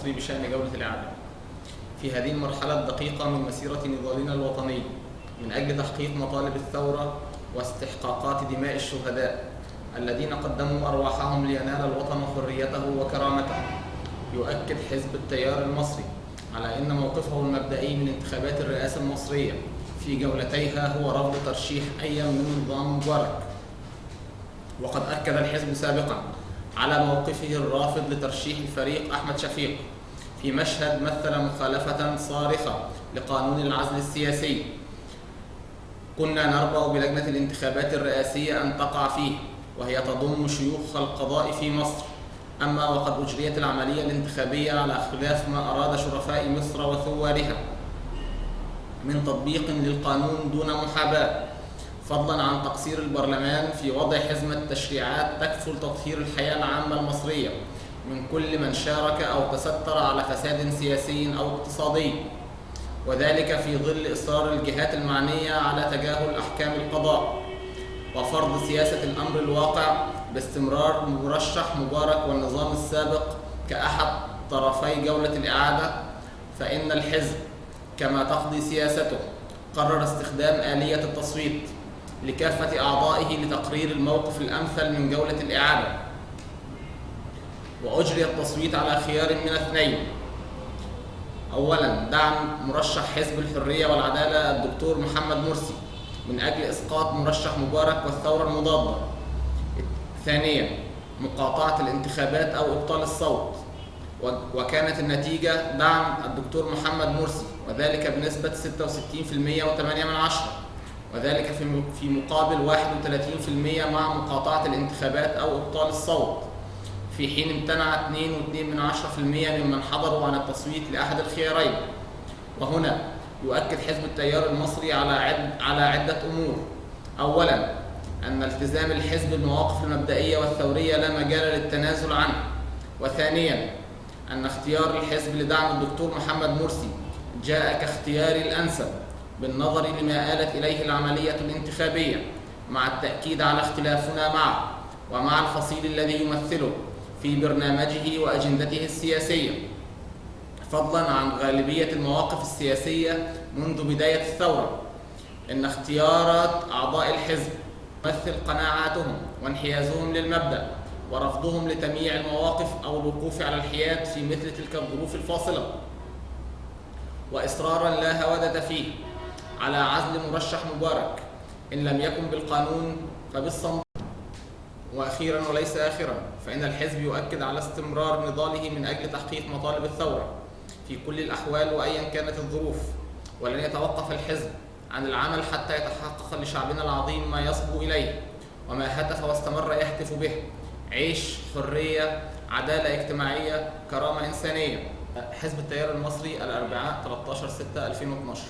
المصري بشأن جولة الإعادة. في هذه المرحلة الدقيقة من مسيرة نضالنا الوطني من أجل تحقيق مطالب الثورة واستحقاقات دماء الشهداء الذين قدموا أرواحهم لينال الوطن حريته وكرامته، يؤكد حزب التيار المصري على أن موقفه المبدئي من انتخابات الرئاسة المصرية في جولتيها هو رفض ترشيح أي من نظام مبارك. وقد أكد الحزب سابقا على موقفه الرافض لترشيح الفريق أحمد شفيق في مشهد مثل مخالفة صارخة لقانون العزل السياسي كنا نربأ بلجنة الانتخابات الرئاسية أن تقع فيه، وهي تضم شيوخ القضاء في مصر. أما وقد أجريت العملية الانتخابية على خلاف ما أراد شرفاء مصر وثوارها من تطبيق للقانون دون محاباة، فضلا عن تقصير البرلمان في وضع حزمة تشريعات تكفل تطهير الحياة العامة المصرية من كل من شارك أو تستر على فساد سياسي أو اقتصادي، وذلك في ظل إصرار الجهات المعنية على تجاهل أحكام القضاء وفرض سياسة الأمر الواقع باستمرار مرشح مبارك والنظام السابق كأحد طرفي جولة الإعادة. فإن الحزب كما تقضي سياسته قرر استخدام آلية التصويت لكافة أعضائه لتقرير الموقف الأمثل من جولة الإعادة، وأجري التصويت على خيار من اثنين: أولاً دعم مرشح حزب الحرية والعدالة الدكتور محمد مرسي من أجل إسقاط مرشح مبارك والثورة المضادة. ثانياً مقاطعة الانتخابات أو إبطال الصوت، وكانت النتيجة دعم الدكتور محمد مرسي، وذلك بنسبة 66.8%، وذلك في مقابل 31% مع مقاطعة الانتخابات أو إبطال الصوت، في حين امتنع 2.2% ممن حضروا عن التصويت لأحد الخيارين. وهنا يؤكد حزب التيار المصري على عدة أمور: أولاً أن التزام الحزب بالمواقف المبدئية والثورية لا مجال للتنازل عنه، وثانياً أن اختيار الحزب لدعم الدكتور محمد مرسي جاء كاختيار الأنسب بالنظر لما آلت إليه العملية الانتخابية، مع التأكيد على اختلافنا معه ومع الفصيل الذي يمثله في برنامجه وأجندته السياسية، فضلاً عن غالبية المواقف السياسية منذ بداية الثورة. إن اختيارات أعضاء الحزب تمثل قناعاتهم وانحيازهم للمبدأ ورفضهم لتمييع المواقف أو الوقوف على الحياد في مثل تلك الظروف الفاصلة، وإصراراً لا هودة فيه على عزل مرشح مبارك إن لم يكن بالقانون فبالصمت. وأخيراً وليس آخراً، فإن الحزب يؤكد على استمرار نضاله من أجل تحقيق مطالب الثورة في كل الأحوال وأيا كانت الظروف، ولن يتوقف الحزب عن العمل حتى يتحقق لشعبنا العظيم ما يصبو إليه وما هتف واستمر يهتف به: عيش، حرية، عدالة اجتماعية، كرامة إنسانية. حزب التيار المصري، الأربعاء 13/6/2012.